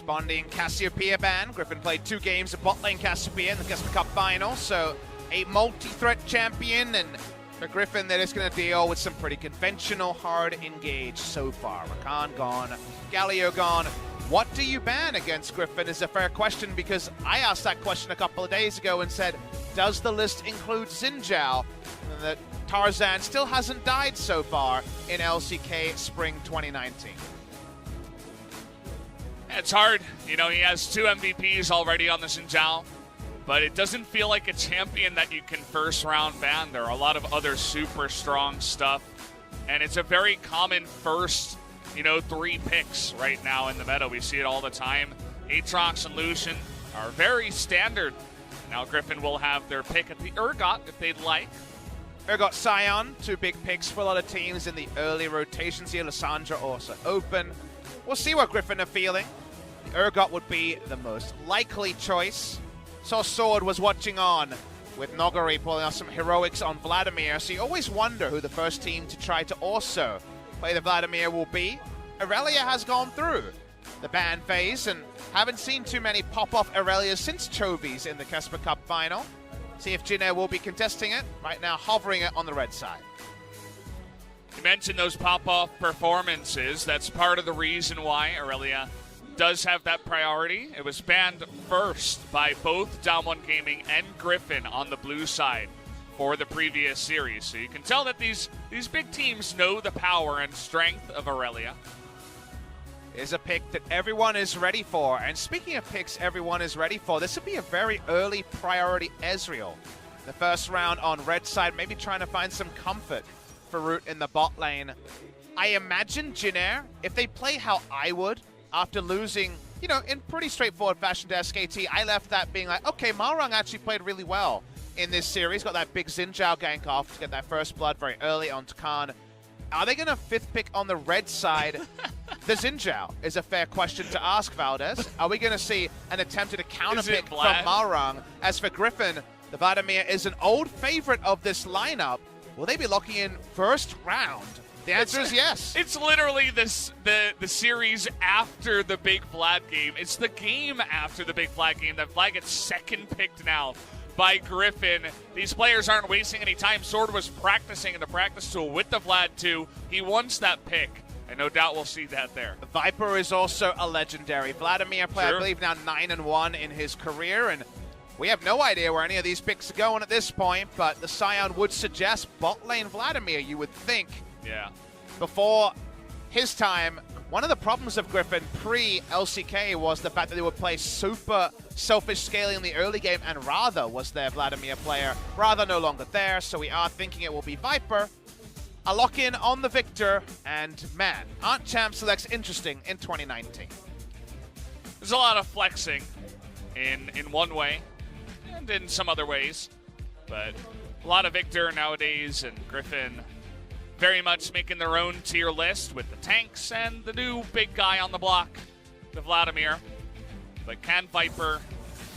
Corresponding Cassiopeia ban. Griffin played 2 games of bot lane Cassiopeia in the Casper Cup final, so a multi-threat champion, and for Griffin, they're just going to deal with some pretty conventional hard engage so far. Rakan gone, Galio gone. What do you ban against Griffin is a fair question, because I asked that question a couple of days ago and said, does the list include Xin Zhao? And that Tarzan still hasn't died so far in LCK Spring 2019. It's hard. You know, he has 2 MVPs already on the Xin Zhao, but it doesn't feel like a champion that you can first round ban. There are a lot of other super strong stuff, and it's a very common first, 3 picks right now in the meta. We see it all the time. Aatrox and Lucian are very standard. Now Griffin will have their pick at the Urgot if they'd like. Urgot Sion, 2 big picks for a lot of teams in the early rotations here. Lissandra also open. We'll see what Griffin are feeling. The Urgot would be the most likely choice. Saw Sword was watching on with Nogari pulling off some heroics on Vladimir, so you always wonder who the first team to try to also play the Vladimir will be. Aurelia has gone through the ban phase, and haven't seen too many pop-off Aurelias since Chovies in the Casper Cup final. See if Jin will be contesting it. Right now, hovering it on the red side. You mentioned those pop-off performances. That's part of the reason why Aurelia does have that priority. It was banned first by both Down1 Gaming and Griffin on the blue side for the previous series. So you can tell that these big teams know the power and strength of Aurelia. Is a pick that everyone is ready for. And speaking of picks everyone is ready for, this would be a very early priority Ezreal. The first round on red side, maybe trying to find some comfort for Root in the bot lane. I imagine Jinair, if they play how I would, after losing, in pretty straightforward fashion to SKT, I left that being like, okay, Malrang actually played really well in this series. Got that big Xin Zhao gank off to get that first blood very early on Khan. Are they going to 5th pick on the red side? The Xin Zhao is a fair question to ask, Valdez. Are we going to see an attempted counter pick from Malrang? As for Griffin, the Vladimir is an old favorite of this lineup. Will they be locking in first round? The answer is yes. It's literally the series after the big Vlad game. It's the game after the big Vlad game. That Vlad gets second picked now by Griffin. These players aren't wasting any time. Sword was practicing in the practice tool with the Vlad too. He wants that pick, and no doubt we'll see that there. Viper is also a legendary Vladimir player. Sure. I believe now 9-1 in his career, and we have no idea where any of these picks are going at this point, but the Scion would suggest bot lane Vladimir, you would think. Yeah. Before his time, one of the problems of Griffin pre-LCK was the fact that they would play super selfish scaling in the early game, and Radha was their Vladimir player. Radha no longer there, so we are thinking it will be Viper. A lock-in on the Victor, and man, aren't champ selects interesting in 2019. There's a lot of flexing in one way and in some other ways, but a lot of Victor nowadays, and Griffin very much making their own tier list with the tanks and the new big guy on the block, the Vladimir. But can Viper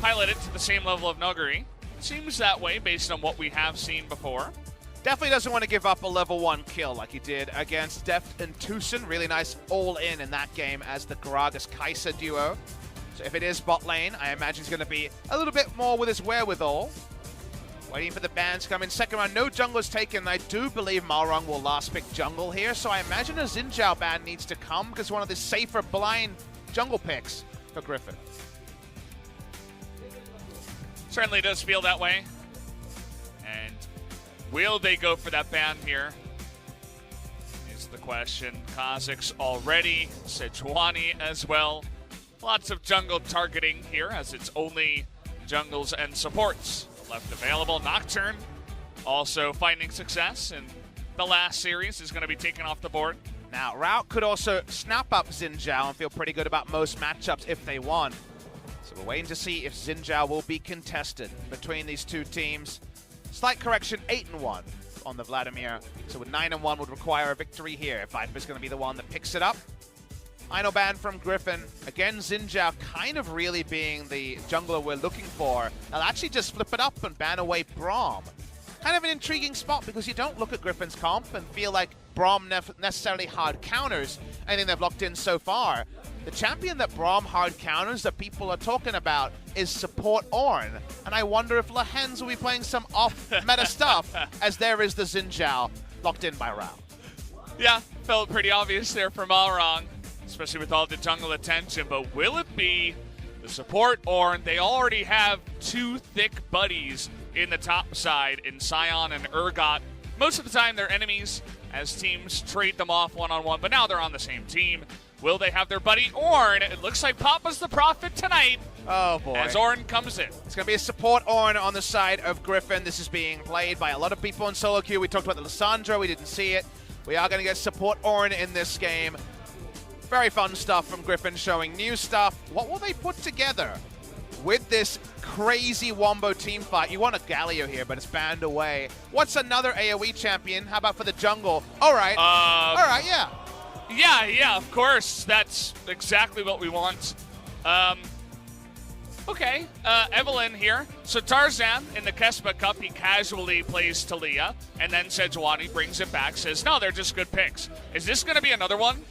pilot it to the same level of Nuggery? It seems that way based on what we have seen before. Definitely doesn't want to give up a level 1 kill like he did against Deft and Tucson. Really nice all-in in that game as the Gragas-Kai'Sa duo. So if it is bot lane, I imagine he's going to be a little bit more with his wherewithal. Waiting for the bans to come in second round. No jungler's taken. I do believe Malrang will last pick jungle here, so I imagine a Xin Zhao ban needs to come because one of the safer blind jungle picks for Griffin. Certainly does feel that way. And will they go for that ban here? Is the question. Kha'Zix already. Sejuani as well. Lots of jungle targeting here as it's only jungles and supports left available. Nocturne also finding success in the last series is going to be taken off the board. Now, Rout could also snap up Xin Zhao and feel pretty good about most matchups if they won. So we're waiting to see if Xin Zhao will be contested between these two teams. Slight correction, 8-1 on the Vladimir. So with 9-1 would require a victory here. Viper's going to be the one that picks it up. Final ban from Griffin. Again, Xin Zhao kind of really being the jungler we're looking for. They'll actually just flip it up and ban away Braum. Kind of an intriguing spot because you don't look at Griffin's comp and feel like Braum necessarily hard counters anything they've locked in so far. the champion that Braum hard counters that people are talking about is support Ornn. And I wonder if Lehens will be playing some off-meta stuff, as there is the Xin Zhao locked in by Rao. Yeah, felt pretty obvious there for Malrong, especially with all the jungle attention. But will it be the support Ornn? They already have two thick buddies in the top side in Sion and Urgot. Most of the time they're enemies as teams trade them off one-on-one, but now they're on the same team. Will they have their buddy Ornn? It looks like Papa's the prophet tonight. Oh, boy. As Ornn comes in. It's going to be a support Ornn on the side of Griffin. This is being played by a lot of people in solo queue. We talked about the Lissandra. We didn't see it. We are going to get support Ornn in this game. Very fun stuff from Griffin, showing new stuff. What will they put together with this crazy Wombo team fight? You want a Galio here, but it's banned away. What's another AoE champion? How about for the jungle? All right. All right, yeah. Yeah, of course. That's exactly what we want. Okay, Evelyn here. So Tarzan in the Kespa Cup, he casually plays Talia, and then Sejuani brings it back, says, no, they're just good picks. Is this going to be another one?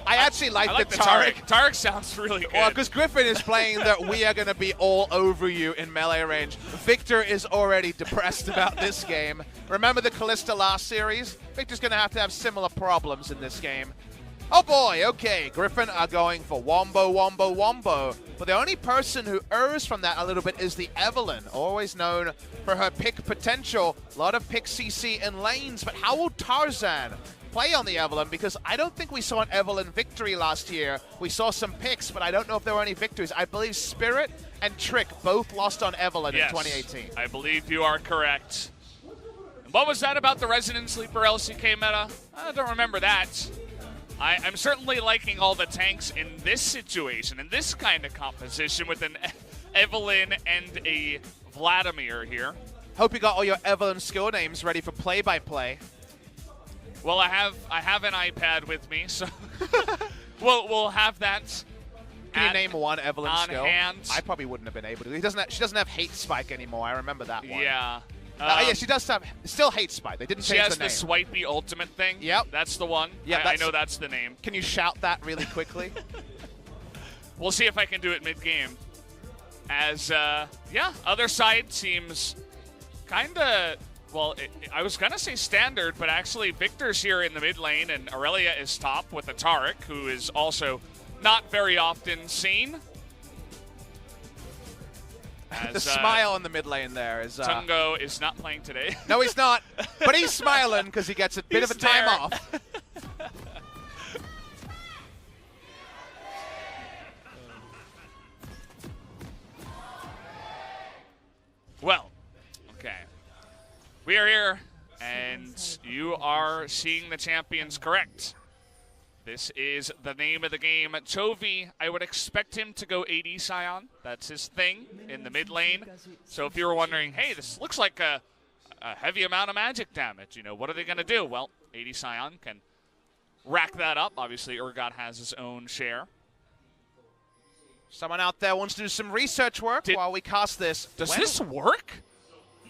I actually like the Taric. Taric sounds really good. Well, because Griffin is playing that we are going to be all over you in melee range. Victor is already depressed about this game. Remember the Kalista last series? Victor's going to have similar problems in this game. Oh boy, okay, Griffin are going for Wombo, Wombo, Wombo. But the only person who errs from that a little bit is the Evelyn, always known for her pick potential. A lot of pick CC in lanes, but how will Tarzan play on the Evelyn? Because I don't think we saw an Evelyn victory last year. We saw some picks, but I don't know if there were any victories. I believe Spirit and Trick both lost on Evelyn in 2018. I believe you are correct. What was that about the Resident Sleeper LCK meta? I don't remember that. I'm certainly liking all the tanks in this situation, in this kind of composition with an Evelyn and a Vladimir here. Hope you got all your Evelyn skill names ready for play-by-play. Well, I have an iPad with me, so we'll have that. Can you name one Evelyn on skill? Hand. I probably wouldn't have been able to. She doesn't have Hate Spike anymore. I remember that one. Yeah. Yeah, she does have still Hate Spike. They didn't change the name. She has the swipey ultimate thing. Yep. That's the one. Yeah, I know that's the name. Can you shout that really quickly? We'll see if I can do it mid-game. As, other side seems kind of, well, I was going to say standard, but actually Victor's here in the mid lane, and Aurelia is top with a Taric, who is also not very often seen. The smile in the mid lane there is... Tungo is not playing today. No, he's not. But he's smiling because he gets a bit of a time off. Well, okay. We are here, and you are seeing the champions correct. This is the name of the game. Chovy, I would expect him to go AD Sion. That's his thing in the mid lane. So if you were wondering, hey, this looks like a heavy amount of magic damage, what are they going to do? Well, AD Sion can rack that up. Obviously, Urgot has his own share. Someone out there wants to do some research work while we cast this. Does this work?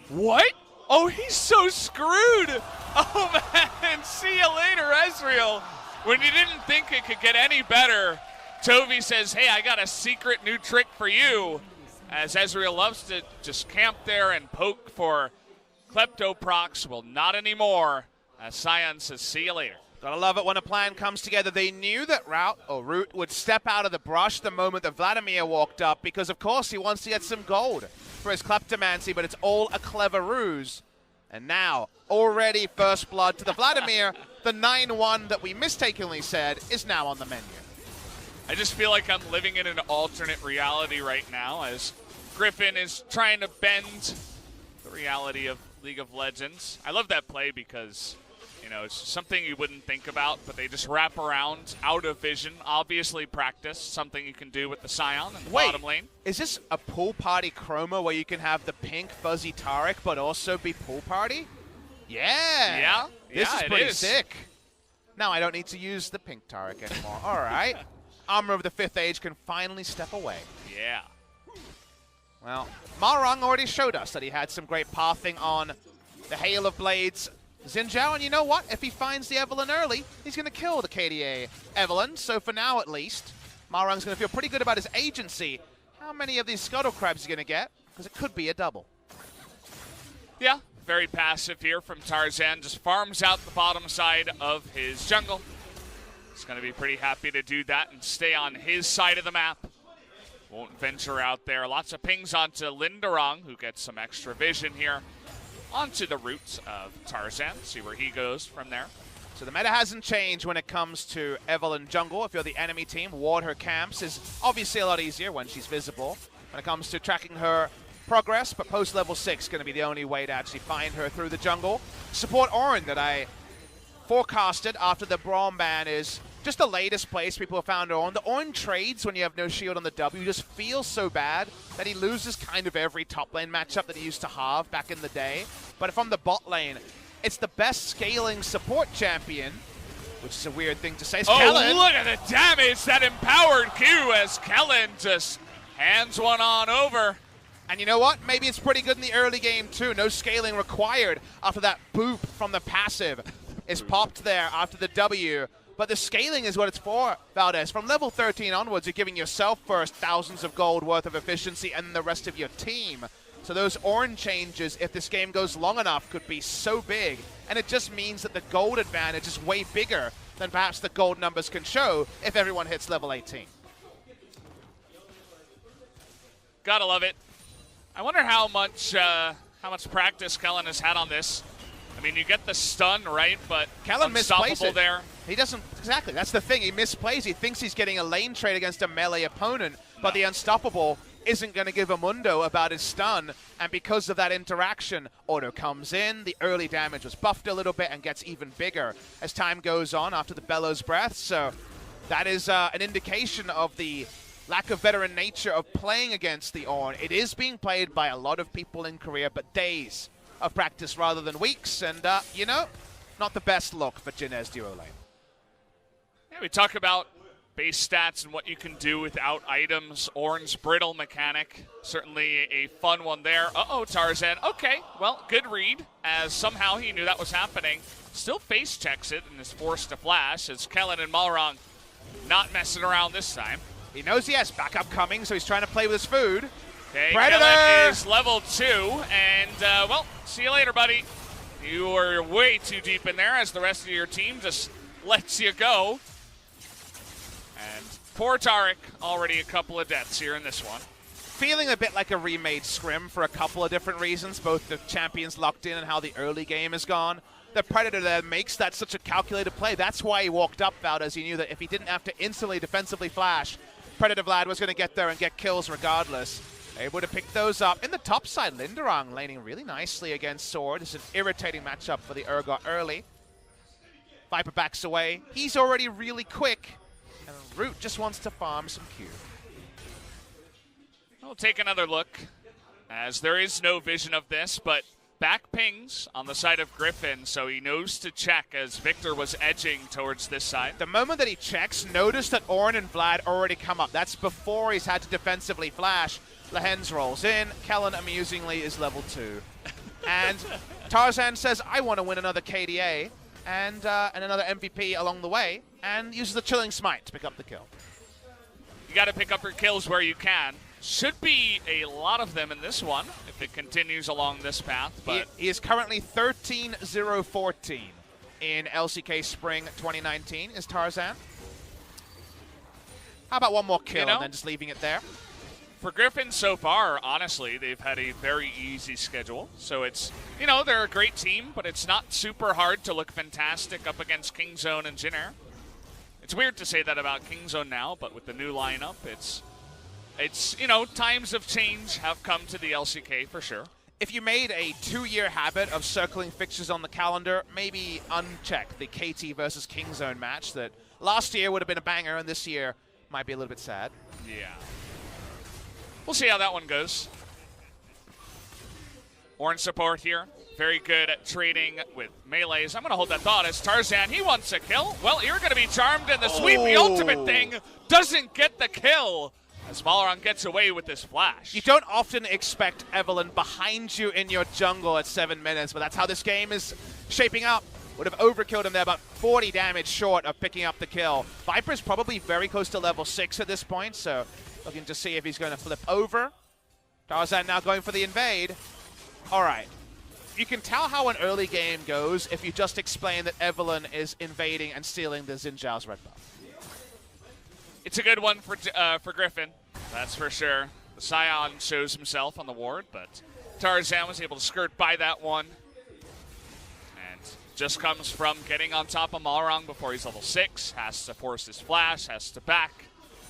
What? Oh, he's so screwed. Oh, man. See you later, Ezreal. When you didn't think it could get any better, Chovy says, hey, I got a secret new trick for you. As Ezreal loves to just camp there and poke for Klepto procs. Well, not anymore. As Sion says, see you later. Gotta love it when a plan comes together. They knew that Root would step out of the brush the moment that Vladimir walked up because, of course, he wants to get some gold for his Kleptomancy, but it's all a clever ruse. And now, already first blood to the Vladimir. The 9-1 that we mistakenly said is now on the menu. I just feel like I'm living in an alternate reality right now as Griffin is trying to bend the reality of League of Legends. I love that play because, it's something you wouldn't think about, but they just wrap around out of vision. Obviously practice, something you can do with the Sion in the bottom lane. Is this a pool party chroma where you can have the pink fuzzy Taric but also be pool party? Yeah. This is pretty sick. Now I don't need to use the pink Taric anymore. All right. Armor of the 5th Age can finally step away. Yeah. Well, Malrong already showed us that he had some great pathing on the Hail of Blades Xin Zhao, and you know what? If he finds the Evelyn early, he's going to kill the KDA Evelyn. So for now, at least, Malrang's going to feel pretty good about his agency. How many of these Scuttle Crabs is he going to get? Because it could be a double. Yeah, very passive here from Tarzan. Just farms out the bottom side of his jungle. He's going to be pretty happy to do that and stay on his side of the map. Won't venture out there. Lots of pings onto Linderong, who gets some extra vision here. Onto the roots of Tarzan. See where he goes from there. So the meta hasn't changed when it comes to Evelynn jungle. If you're the enemy team, ward her camps is obviously a lot easier when she's visible. When it comes to tracking her progress, but post level 6 going to be the only way to actually find her through the jungle. Support Ornn that I forecasted after the Braum ban is just the latest place people have found Ornn. The Ornn trades when you have no shield on the W just feels so bad that he loses kind of every top lane matchup that he used to have back in the day. But from the bot lane, it's the best scaling support champion, which is a weird thing to say. It's Kellen. Look at the damage that empowered Q as Kellen just hands one on over. And you know what? Maybe it's pretty good in the early game too. No scaling required after that boop from the passive is popped there after the W. But the scaling is what it's for, Valdez. From level 13 onwards, you're giving yourself first thousands of gold worth of efficiency and the rest of your team. So those Ornn changes, if this game goes long enough, could be so big. And it just means that the gold advantage is way bigger than perhaps the gold numbers can show if everyone hits level 18. Gotta love it. I wonder how much practice Kellen has had on this. I mean, you get the stun, right? But Kellen unstoppable misplays it. There. He doesn't, exactly, that's the thing. He misplays. He thinks he's getting a lane trade against a melee opponent, but the unstoppable isn't going to give a mundo about his stun, and because of that interaction, auto comes in, the early damage was buffed a little bit and gets even bigger as time goes on after the Bellows Breath, so that is an indication of the lack of veteran nature of playing against the Ornn. It is being played by a lot of people in Korea, but days of practice rather than weeks, and, you know, not the best look for Jinez duo lane. Yeah, we talk about base stats and what you can do without items. Ornn's brittle mechanic, certainly a fun one there. Uh-oh, Tarzan. Okay, well, good read, as somehow he knew that was happening. Still face checks it and is forced to flash, as Kellen and Malrang not messing around this time. He knows he has backup coming, so he's trying to play with his food. Okay, Predator! Kellen is level 2, and, well, see you later, buddy. You were way too deep in there, as the rest of your team just lets you go. And poor Taric, already a couple of deaths here in this one. Feeling a bit like a remade scrim for a couple of different reasons, both the champions locked in and how the early game has gone. The Predator there makes that such a calculated play. That's why he walked up, Valdez. He knew that if he didn't have to instantly defensively flash, Predator Vlad was going to get there and get kills regardless. Able to pick those up. In the top side, Linderong laning really nicely against Sword. It's an irritating matchup for the Urgot early. Viper backs away. He's already really quick. And Root just wants to farm some Q. We'll take another look, as there is no vision of this, but back pings on the side of Griffin, so he knows to check as Victor was edging towards this side. The moment that he checks, notice that Ornn and Vlad already come up. That's before he's had to defensively flash. Lehens rolls in. Kellen, amusingly, is level 2. And Tarzan says, I want to win another KDA and another MVP along the way, and uses the Chilling Smite to pick up the kill. You got to pick up your kills where you can. Should be a lot of them in this one if it continues along this path. But he is currently 13-0-14 in LCK Spring 2019 is Tarzan. How about one more kill and then just leaving it there? For Griffin so far, honestly, they've had a very easy schedule. So it's, you know, they're a great team, but it's not super hard to look fantastic up against Kingzone and Jin Air. It's weird to say that about Kingzone now, but with the new lineup, it's you know, times of change have come to the LCK for sure. If you made a 2-year habit of circling fixtures on the calendar, maybe uncheck the KT versus Kingzone match that last year would have been a banger and this year might be a little bit sad. Yeah. We'll see how that one goes. Ornn support here. Very good at trading with melees. I'm going to hold that thought as Tarzan, he wants a kill. Well, you're going to be charmed in the sweep. The ultimate thing doesn't get the kill as Malrang gets away with this flash. You don't often expect Evelynn behind you in your jungle at 7 minutes, but that's how this game is shaping up. Would have overkilled him there, about 40 damage short of picking up the kill. Viper's probably very close to level 6 at this point, so looking to see if he's going to flip over. Tarzan now going for the invade. All right. You can tell how an early game goes if you just explain that Evelyn is invading and stealing the Xin Zhao's red buff. It's a good one for Griffin, that's for sure. The Scion shows himself on the ward, but Tarzan was able to skirt by that one. And just comes from getting on top of Malrang before he's level 6, has to force his flash, has to back.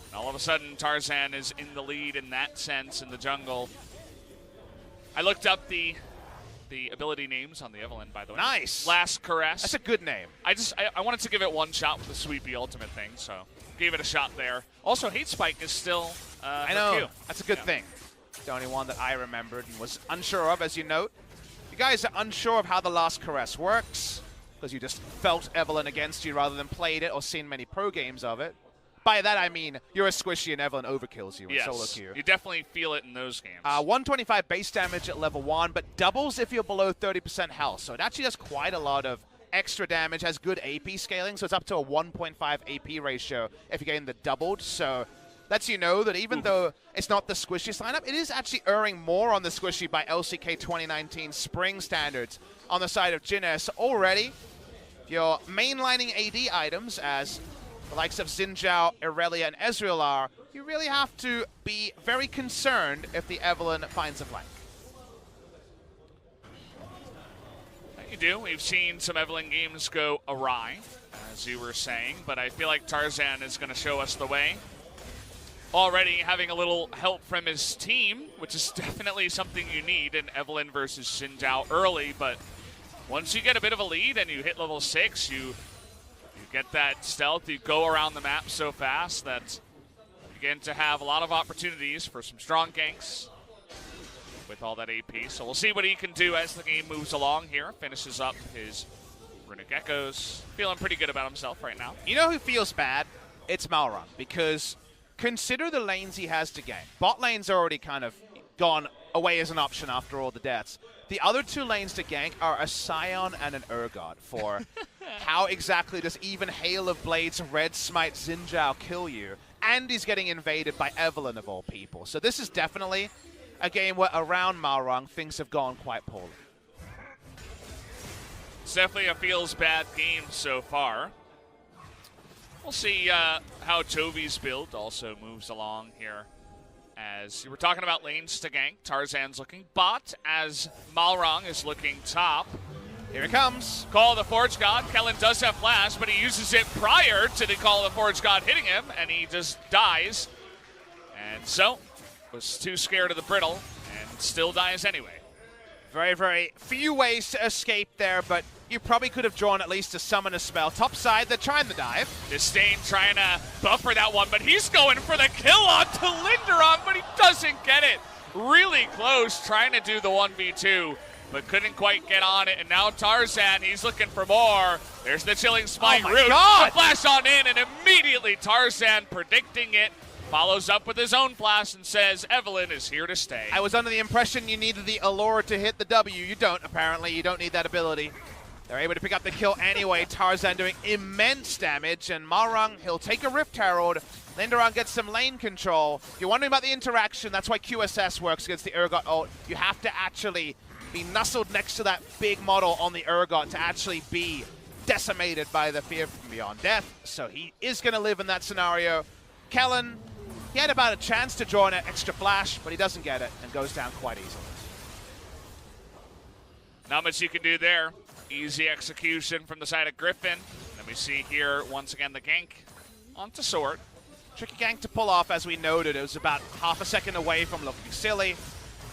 And all of a sudden, Tarzan is in the lead in that sense in the jungle. I looked up the ability names on the Evelyn, by the way. Nice. Last Caress. That's a good name. I wanted to give it one shot with the sweepy ultimate thing, so gave it a shot there. Also, Hate Spike is still I know. Q. That's a good thing. The only one that I remembered and was unsure of, as you note. You guys are unsure of how the Last Caress works, because you just felt Evelyn against you rather than played it or seen many pro games of it. By that I mean you're a squishy and Evelyn overkills you in solo queue. You definitely feel it in those games. 125 base damage at level 1, but doubles if you're below 30% health. So it actually does quite a lot of extra damage, has good AP scaling, so it's up to a 1.5 AP ratio if you're getting the doubled. So lets you know that even though it's not the squishy lineup, it is actually earning more on the squishy by LCK 2019 spring standards on the side of Jin. So already, you're mainlining AD items as the likes of Xin Zhao, Irelia, and Ezreal are, you really have to be very concerned if the Evelyn finds a flank. You do. We've seen some Evelyn games go awry, as you were saying, but I feel like Tarzan is going to show us the way. Already having a little help from his team, which is definitely something you need in Evelyn versus Xin Zhao early, but once you get a bit of a lead and you hit level 6, you get that stealth, you go around the map so fast that you begin to have a lot of opportunities for some strong ganks with all that AP. So we'll see what he can do as the game moves along here. Finishes up his Runic Echoes. Feeling pretty good about himself right now. You know who feels bad? It's Malrang, because consider the lanes he has to gank. Bot lane's already kind of gone away as an option after all the deaths. The other two lanes to gank are a Scion and an Urgot for how exactly does even Hail of Blades Red Smite Xin Zhao kill you? And he's getting invaded by Evelyn of all people. So this is definitely a game where around Malrang things have gone quite poorly. It's definitely a feels bad game so far. We'll see how Jovi's build also moves along here. As you were talking about lanes to gank, Tarzan's looking bot as Malrang is looking top. Here it comes. Call of the Forge God. Kellen does have flash, but he uses it prior to the Call of the Forge God hitting him, and he just dies. And so, was too scared of the brittle, and still dies anyway. Very, very few ways to escape there, but you probably could have drawn at least a summoner spell. Top side, they're trying the dive. Disdain trying to buffer that one, but he's going for the kill onto Linderong, but he doesn't get it. Really close, trying to do the 1v2, but couldn't quite get on it. And now Tarzan, he's looking for more. There's the Chilling Smite root. God. The flash on in, and immediately Tarzan predicting it. Follows up with his own flash and says, Evelyn is here to stay. I was under the impression you needed the Allure to hit the W. You don't, apparently. You don't need that ability. They're able to pick up the kill anyway. Tarzan doing immense damage, and Malrang, he'll take a Rift Herald. Linderong gets some lane control. If you're wondering about the interaction, that's why QSS works against the Urgot ult. You have to actually be nuzzled next to that big model on the Urgot to actually be decimated by the fear from beyond death. So he is going to live in that scenario. Kellen, he had about a chance to draw an extra flash, but he doesn't get it and goes down quite easily. Not much you can do there. Easy execution from the side of Griffin. Then we see here, once again, the gank onto Sword. Tricky gank to pull off, as we noted. It was about half a second away from looking silly,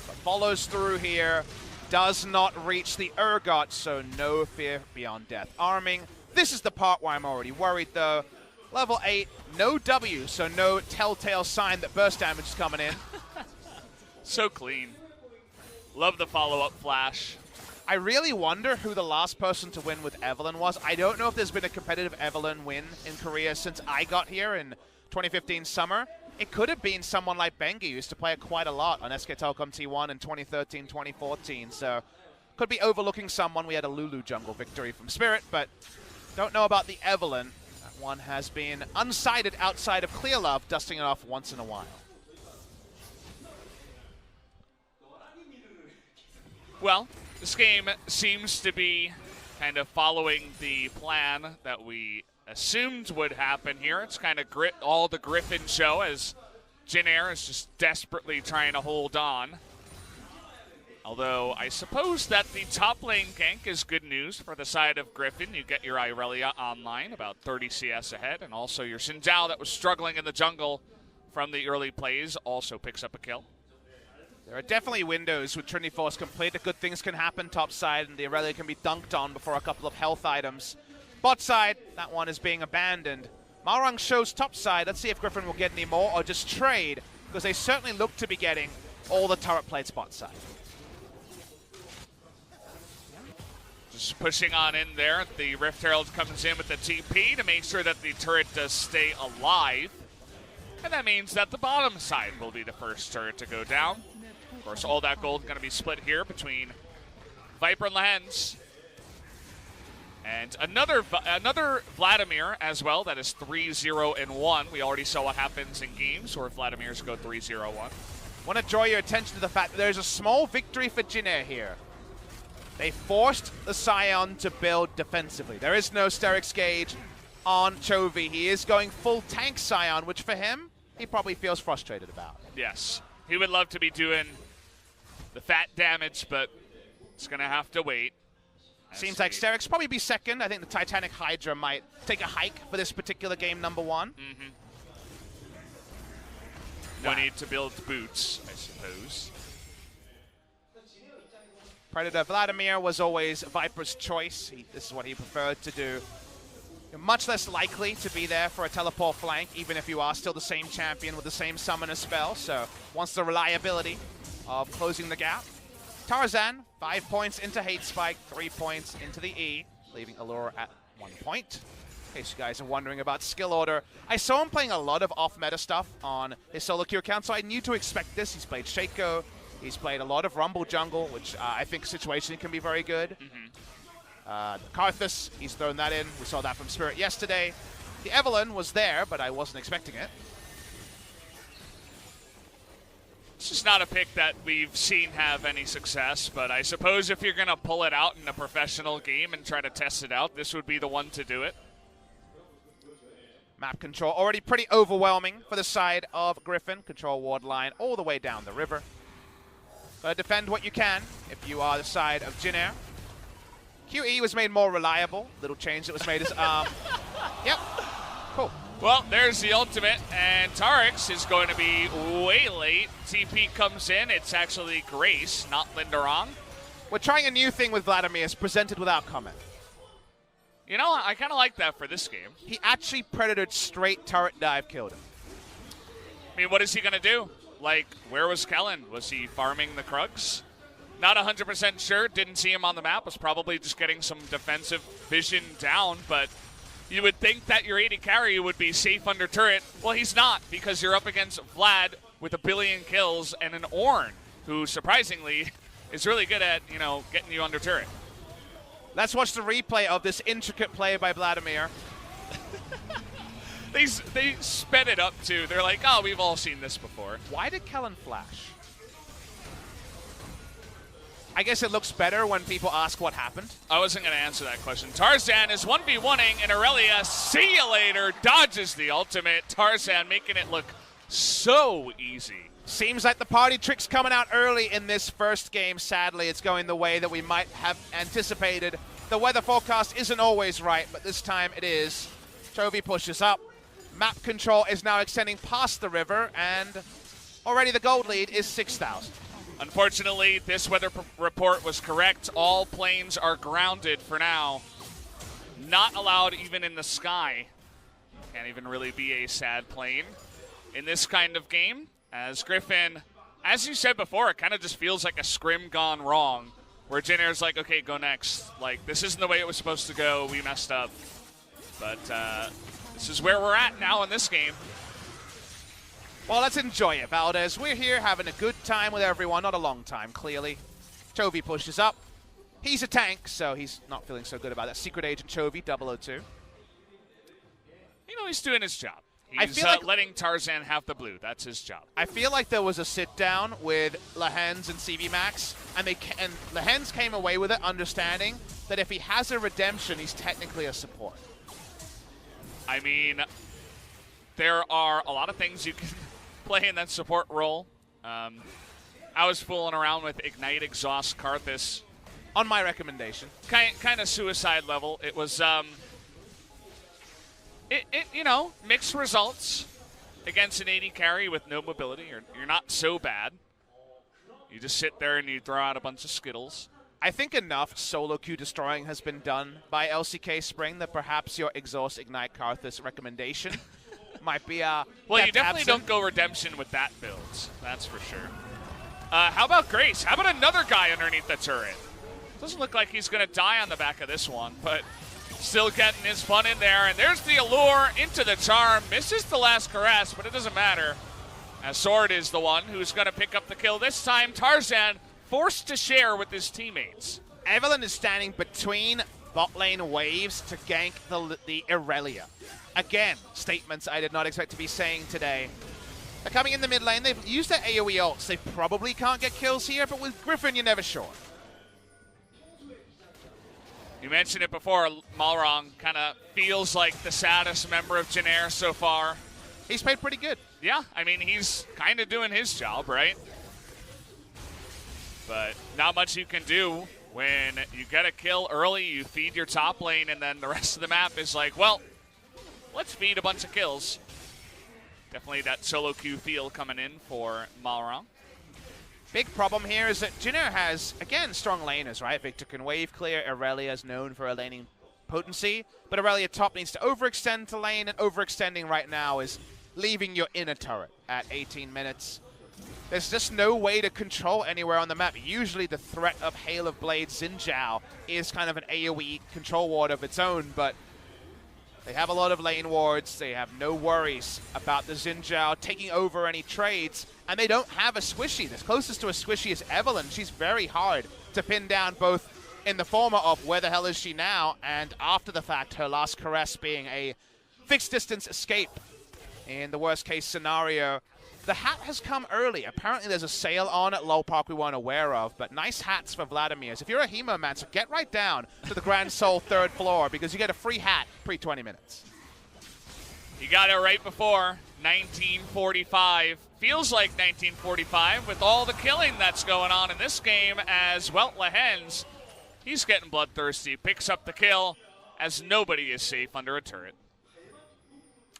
but follows through here. Does not reach the Urgot, so no fear beyond death arming. This is the part where I'm already worried, though. Level 8, no W, so no telltale sign that burst damage is coming in. So clean. Love the follow-up flash. I really wonder who the last person to win with Evelyn was. I don't know if there's been a competitive Evelyn win in Korea since I got here in 2015 summer. It could have been someone like Bengi, who used to play it quite a lot on SK Telecom T1 in 2013, 2014. So Could be overlooking someone. We had a Lulu jungle victory from Spirit, but don't know about the Evelyn. That one has been unsighted outside of Clear Love, dusting it off once in a while. Well, this game seems to be kind of following the plan that we assumed would happen here. It's kind of all the Griffin show as Jin Air is just desperately trying to hold on. Although I suppose that the top lane gank is good news for the side of Griffin. You get your Irelia online, about 30 CS ahead, and also your Xin Zhao that was struggling in the jungle from the early plays also picks up a kill. There are definitely windows with Trinity Force complete that good things can happen top side, and the Irelia can be dunked on before a couple of health items. Bot side, that one is being abandoned. Malrang shows top side. Let's see if Griffin will get any more or just trade, because they certainly look to be getting all the turret plates bot side. Just pushing on in there. The Rift Herald comes in with the TP to make sure that the turret does stay alive. And that means that the bottom side will be the first turret to go down. Of course, all that gold going to be split here between Viper and Lehens. And another Vladimir as well. That is 3-0-1. We already saw what happens in games where Vladimirs go 3-0-1. Want to draw your attention to the fact that there's a small victory for Jin Air here. They forced the Scion to build defensively. There is no Sterix gauge on Chovy. He is going full tank Scion, which for him, he probably feels frustrated about. Yes. He would love to be doing the fat damage, but it's going to have to wait. Seems like Sterix probably be second. I think the Titanic Hydra might take a hike for this particular game, number one. Mm-hmm. No need to build boots, I suppose. Predator Vladimir was always Viper's choice. This is what he preferred to do. You're much less likely to be there for a teleport flank, even if you are still the same champion with the same summoner spell. So wants the reliability of closing the gap. Tarzan, 5 points into Hate Spike, 3 points into the E, leaving Allure at 1 point. In case you guys are wondering about skill order, I saw him playing a lot of off-meta stuff on his solo queue account, so I knew to expect this. He's played Shaco. He's played a lot of Rumble jungle, which I think situationally can be very good. Karthus, he's thrown that in. We saw that from Spirit yesterday. The Evelyn was there, but I wasn't expecting it. It's just not a pick that we've seen have any success, but I suppose if you're going to pull it out in a professional game and try to test it out, this would be the one to do it. Map control already pretty overwhelming for the side of Griffin. Control ward line all the way down the river. Defend what you can if you are the side of Jin Air. QE was made more reliable. Little change that was made is, yep, cool. Well, there's the ultimate, and Tarix is going to be way late. TP comes in. It's actually Grace, not Linderong. We're trying a new thing with Vladimir. It's presented without comment. You know, I kind of like that for this game. He actually Predatored straight turret dive, killed him. I mean, what is he going to do? Like, where was Kellen? Was he farming the Krugs? Not 100% sure. Didn't see him on the map. Was probably just getting some defensive vision down, but you would think that your AD carry would be safe under turret. Well, he's not, because you're up against Vlad with 1 billion kills and an Ornn, who surprisingly is really good at, you know, getting you under turret. Let's watch the replay of this intricate play by Vladimir. They sped it up, too. They're like, oh, we've all seen this before. Why did Kellen flash? I guess it looks better when people ask what happened. I wasn't going to answer that question. Tarzan is 1v1ing, and Irelia, see you later, dodges the ultimate. Tarzan making it look so easy. Seems like the party trick's coming out early in this first game. Sadly, it's going the way that we might have anticipated. The weather forecast isn't always right, but this time it is. Chovy pushes up. Map control is now extending past the river, and already the gold lead is 6,000. Unfortunately, this weather report was correct. All planes are grounded for now. Not allowed even in the sky. Can't even really be a sad plane in this kind of game. As Griffin, as you said before, it kind of just feels like a scrim gone wrong, where Jin Air's like, okay, go next. Like, this isn't the way it was supposed to go. We messed up. But this is where we're at now in this game. Well, let's enjoy it, Valdez. We're here having a good time with everyone. Not a long time, clearly. Chovy pushes up. He's a tank, so he's not feeling so good about that. Secret Agent Chovy, 002. You know, he's doing his job. I He's feel like letting Tarzan have the blue. That's his job. I feel like there was a sit-down with Lehens and CV Max, and Lehens came away with it understanding that if he has a redemption, he's technically a support. I mean, there are a lot of things you can play in that support role. I was fooling around with Ignite, Exhaust, Karthus. On my recommendation. Kind of suicide level. It was... you know, mixed results against an 80 carry with no mobility. You're not so bad. You just sit there and you throw out a bunch of Skittles. I think enough solo queue destroying has been done by LCK Spring that perhaps your Exhaust Ignite Karthus recommendation might be well, you definitely don't go redemption with that build. That's for sure. How about Grace? How about another guy underneath the turret? Doesn't look like he's going to die on the back of this one, but... still getting his fun in there, and there's the allure into the charm. Misses the last caress, but it doesn't matter, as Sword is the one who's going to pick up the kill. This time, Tarzan forced to share with his teammates. Evelyn is standing between bot lane waves to gank the Irelia. Again, statements I did not expect to be saying today. They're coming in the mid lane. They've used their AoE ults. They probably can't get kills here, but with Griffin, you're never sure. You mentioned it before, Malrong kind of feels like the saddest member of Janair so far. He's played pretty good. Yeah, I mean, he's kind of doing his job, right? But not much you can do when you get a kill early, you feed your top lane, and then the rest of the map is like, well, let's feed a bunch of kills. Definitely that solo queue feel coming in for Malrong. Big problem here is that Jinair has, again, strong laners, right? Victor can wave clear. Irelia is known for her laning potency. But Irelia top needs to overextend to lane, and overextending right now is leaving your inner turret at 18 minutes. There's just no way to control anywhere on the map. Usually the threat of Hail of Blades Xin Zhao is kind of an AoE control ward of its own, but they have a lot of lane wards. They have no worries about the Xin Zhao taking over any trades, and they don't have a squishy. The closest to a squishy is Evelyn. She's very hard to pin down, both in the former of where the hell is she now, and after the fact, her last caress being a fixed distance escape in the worst case scenario. The hat has come early. Apparently there's a sale on at Low Park we weren't aware of, but nice hats for Vladimir's. If you're a Hemomancer, get right down to the Grand Soul 3rd floor because you get a free hat pre-20 minutes. You got it right before 1945. Feels like 1945 with all the killing that's going on in this game as, well, Lehens, he's getting bloodthirsty, picks up the kill as nobody is safe under a turret.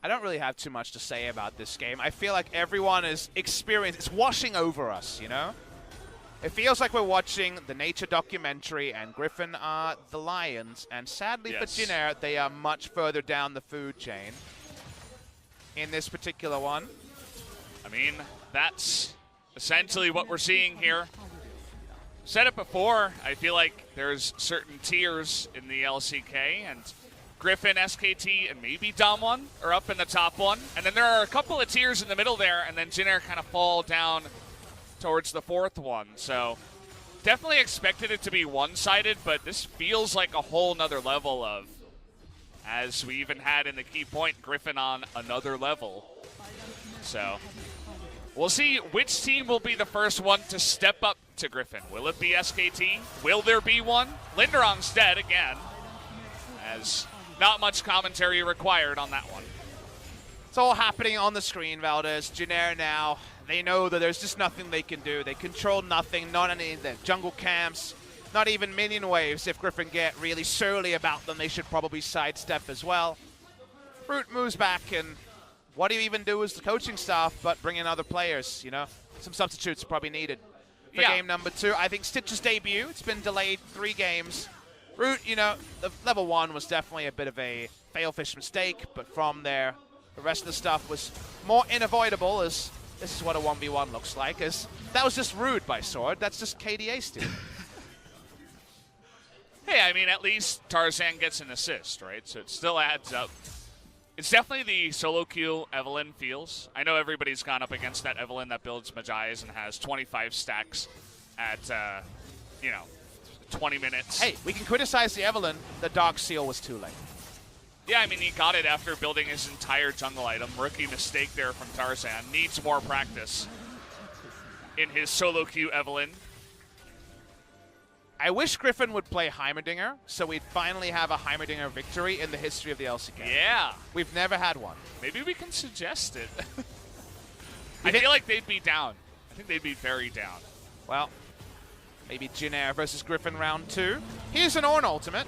I don't really have too much to say about this game. I feel like everyone is experienced. It's washing over us, you know? It feels like we're watching the nature documentary, and Griffin are the lions. And sadly for Jinair, they are much further down the food chain in this particular one. I mean, that's essentially what we're seeing here. Said it before, I feel like there's certain tiers in the LCK, and Griffin, SKT, and maybe Dom1 are up in the top one. And then there are a couple of tiers in the middle there, and then Jinair kind of fall down towards the 4th one. So definitely expected it to be one-sided, but this feels like a whole nother level of, as we even had in the key point, Griffin on another level. So we'll see which team will be the first one to step up to Griffin. Will it be SKT? Will there be one? Linderong's dead again, as not much commentary required on that one. It's all happening on the screen, Valdez. Jinair now, they know that there's just nothing they can do. They control nothing, not any of the jungle camps, not even minion waves. If Griffin get really surly about them, they should probably sidestep as well. Root moves back, and what do you even do as the coaching staff but bring in other players, you know? Some substitutes are probably needed for game number 2. I think Stitch's debut, it's been delayed 3 games. Root, you know, the level 1 was definitely a bit of a fail-fish mistake, but from there, the rest of the stuff was more unavoidable, as this is what a 1v1 looks like, as that was just rude by Sword. That's just KDA steal. Hey, I mean, at least Tarzan gets an assist, right? So it still adds up. It's definitely the solo queue Evelyn feels. I know everybody's gone up against that Evelyn that builds Magi's and has 25 stacks at, you know, 20 minutes. Hey, we can criticize the Evelyn. The Dark Seal was too late. Yeah, I mean, he got it after building his entire jungle item. Rookie mistake there from Tarzan. Needs more practice in his solo queue Evelyn. I wish Griffin would play Heimerdinger, so we'd finally have a Heimerdinger victory in the history of the LCK. Yeah. We've never had one. Maybe we can suggest it. I feel like they'd be down. I think they'd be very down. Well, maybe Jin Air versus Griffin round 2. Here's an Ornn ultimate.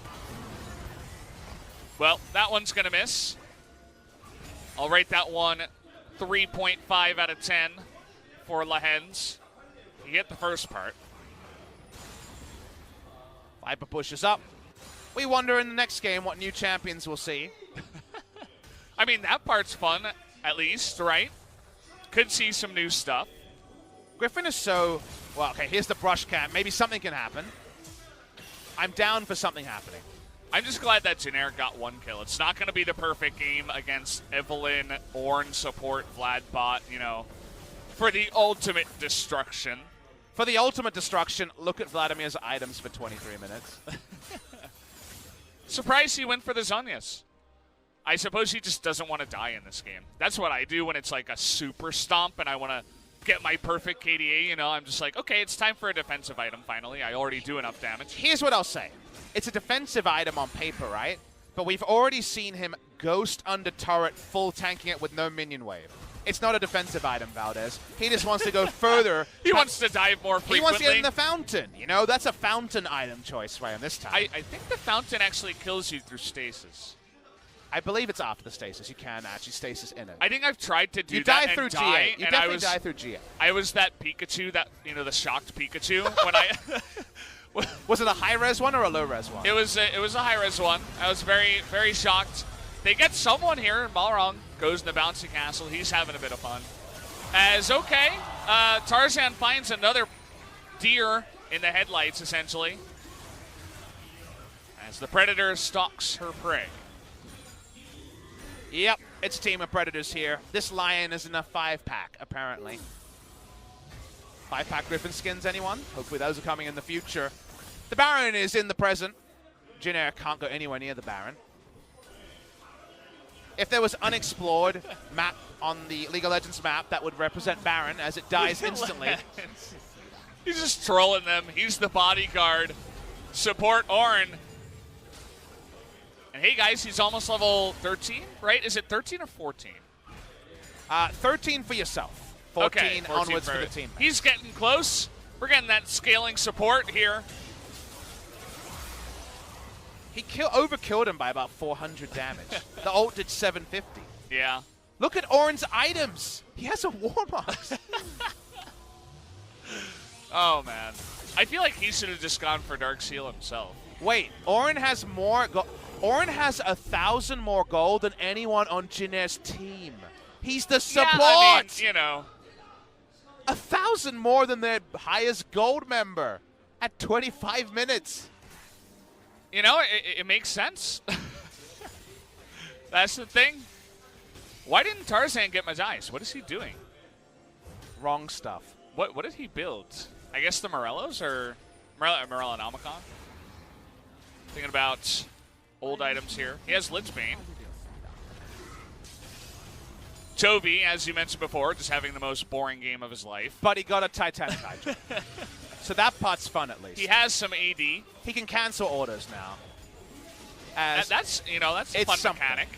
Well, that one's going to miss. I'll rate that one 3.5 out of 10 for Lahens. You get the first part. Viper pushes up. We wonder in the next game what new champions we'll see. I mean, that part's fun, at least, right? Could see some new stuff. Griffin is so... Well, okay, here's the brush cam. Maybe something can happen. I'm down for something happening. I'm just glad that Generic got 1 kill. It's not going to be the perfect game against Evelyn, Ornn support, Vlad bot, you know, for the ultimate destruction. For the ultimate destruction, look at Vladimir's items for 23 minutes. Surprised he went for the Zhonya's. I suppose he just doesn't want to die in this game. That's what I do when it's like a super stomp and I want to get my perfect KDA, you know. I'm just like, okay, it's time for a defensive item finally. I already do enough damage. Here's what I'll say. It's a defensive item on paper, right? But we've already seen him ghost under turret, full tanking it with no minion wave. It's not a defensive item, Valdez. He just wants to go further. He wants to dive more frequently. He wants to get in the fountain. You know, that's a fountain item choice right on this time. I think the fountain actually kills you through stasis. I believe it's after the stasis. You can actually stasis in it. I think I've tried to do you that die through and GA. You and definitely die through GA. I was that Pikachu, that, you know, the shocked Pikachu when I... Was it a high-res one or a low-res one? It was a high-res one. I was very, very shocked. They get someone here, and Balrog goes in the bouncy castle. He's having a bit of fun. As, okay, Tarzan finds another deer in the headlights, essentially, as the Predator stalks her prey. Yep, it's a team of Predators here. This lion is in a 5-pack, apparently. 5-pack Griffin skins, anyone? Hopefully those are coming in the future. The Baron is in the present. Jin Air can't go anywhere near the Baron. If there was unexplored map on the League of Legends map, that would represent Baron as it dies instantly. He's just trolling them. He's the bodyguard. Support Ornn. And hey guys, he's almost level 13, right? Is it 13 or 14? 13 for yourself. 14, okay, 14 onwards for the team. He's getting close. We're getting that scaling support here. He overkilled him by about 400 damage. The ult did 750. Yeah. Look at Ornn's items. He has a Warmox. Oh, man. I feel like he should have just gone for Dark Seal himself. Wait, Ornn has more... Ornn has 1,000 more gold than anyone on Jin Air's team. He's the support! Yeah, I mean, you know. 1,000 more than their highest gold member at 25 minutes. You know, it makes sense. That's the thing. Why didn't Tarzan get Majais? What is he doing? Wrong stuff. What did he build? I guess the Morellos or Morello and Omicron? Thinking about old items here. He has Lichbane. Chovy, as you mentioned before, just having the most boring game of his life. But he got a Titanic Hydra. So that part's fun at least. He has some AD. He can cancel orders now. That's a fun mechanic.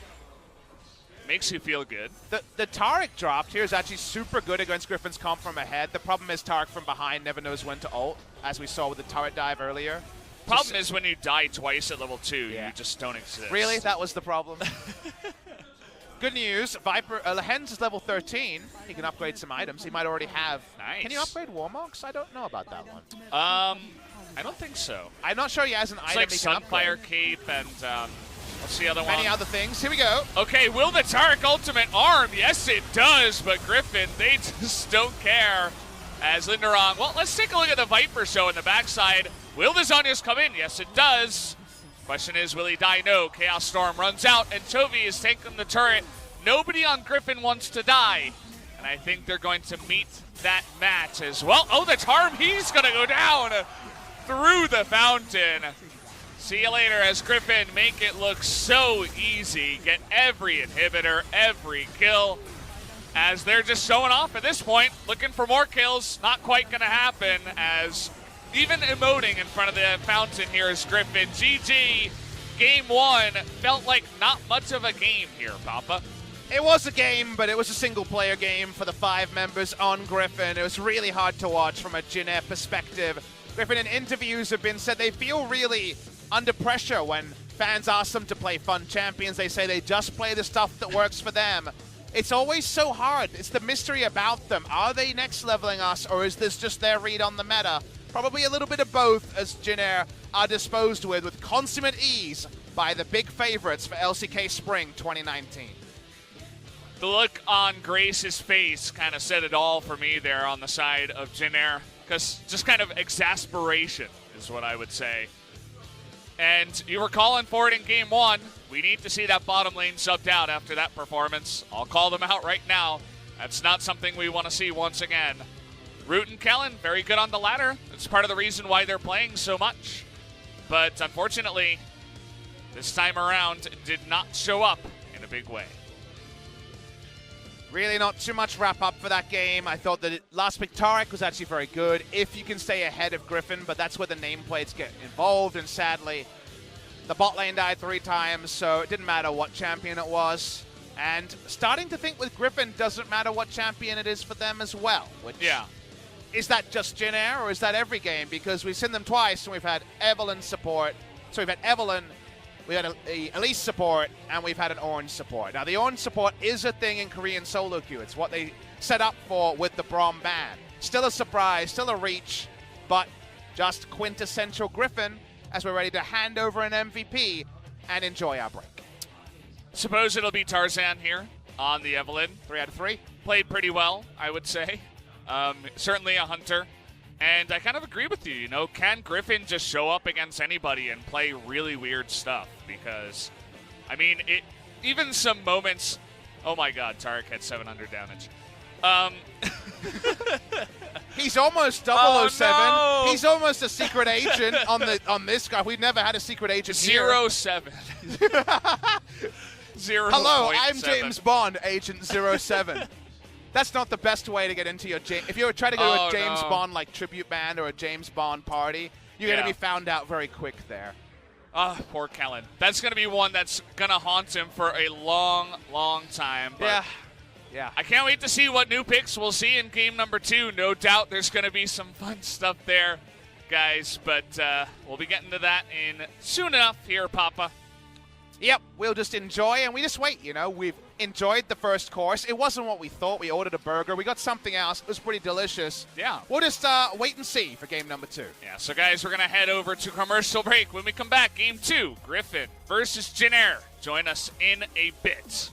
Makes you feel good. The Taric dropped here is actually super good against Griffin's comp from ahead. The problem is Taric from behind never knows when to ult, as we saw with the turret dive earlier. Problem is when you die twice at level 2, yeah. you just don't exist. Really? That was the problem? Good news. Viper Lahens is level 13. He can upgrade some items. He might already have. Nice. Can you upgrade Warmox? I don't know about that one. I don't think so. I'm not sure he has an it's item like he can Sunfire upgrade. Cape and what's the other one? Many other things. Here we go. Okay, will the Taric ultimate arm? Yes, it does, but Griffin, they just don't care. As Linderong, well, let's take a look at the Viper show in the backside. Will the Zhonya's come in? Yes, it does. Question is, will he die? No. Chaos Storm runs out, and Chovy is taking the turret. Nobody on Griffin wants to die, and I think they're going to meet that match as well. Oh, the Tarm, he's going to go down. through the fountain. See you later as Griffin make it look so easy. Get every inhibitor, every kill. As they're just showing off at this point, looking for more kills. Not quite going to happen as even emoting in front of the fountain here is Griffin. GG. Game 1 felt like not much of a game here, Papa. It was a game, but it was a single-player game for the 5 members on Griffin. It was really hard to watch from a Jin Air perspective. Griffin in interviews have been said they feel really under pressure when fans ask them to play fun champions. They say they just play the stuff that works for them. It's always so hard. It's the mystery about them. Are they next leveling us, or is this just their read on the meta? Probably a little bit of both, as Jin Air are disposed with consummate ease by the big favorites for LCK Spring 2019. The look on Grace's face kind of said it all for me there on the side of Jin Air, because just kind of exasperation is what I would say. And you were calling for it in Game 1. We need to see that bottom lane subbed out after that performance. I'll call them out right now. That's not something we want to see once again. Root and Kellen, very good on the ladder. That's part of the reason why they're playing so much. But unfortunately, this time around, it did not show up in a big way. Really not too much wrap-up for that game. I thought that last pick Tarek was actually very good, if you can stay ahead of Griffin, but that's where the nameplates get involved, and sadly, the bot lane died 3 times, so it didn't matter what champion it was. And starting to think with Griffin, doesn't matter what champion it is for them as well. Which, yeah. Is that just Jin Air, or is that every game? Because we've seen them twice, and we've had Evelyn support. So we've had Evelyn, we had a Elise support, and we've had an orange support. Now, the orange support is a thing in Korean solo queue. It's what they set up for with the Braum ban. Still a surprise, still a reach, but just quintessential Griffin as we're ready to hand over an MVP and enjoy our break. Suppose it'll be Tarzan here on the Evelyn. 3 out of 3. Played pretty well, I would say. Certainly a hunter. And I kind of agree with you, can Griffin just show up against anybody and play really weird stuff? Because, I mean, even some moments, oh my god, Tarek had 700 damage. He's almost 007. Oh, no. He's almost a secret agent on this guy. We've never had a secret agent here. 07. 0. Hello, I'm James Bond, Agent 07. That's not the best way to get into your if you're trying to go to a James Bond like tribute band or a James Bond party, you're going to be found out very quick there. Oh, poor Kellen. That's going to be one that's going to haunt him for a long, long time. But yeah. I can't wait to see what new picks we'll see in game number 2. No doubt there's going to be some fun stuff there, guys. But we'll be getting to that in soon enough here, Papa. Yep, we'll just enjoy, and we just wait, We've enjoyed the first course. It wasn't what we thought. We ordered a burger. We got something else. It was pretty delicious. Yeah. We'll just wait and see for game number 2. Yeah, so guys, we're going to head over to commercial break. When we come back, game 2, Griffin versus Jin Air. Join us in a bit.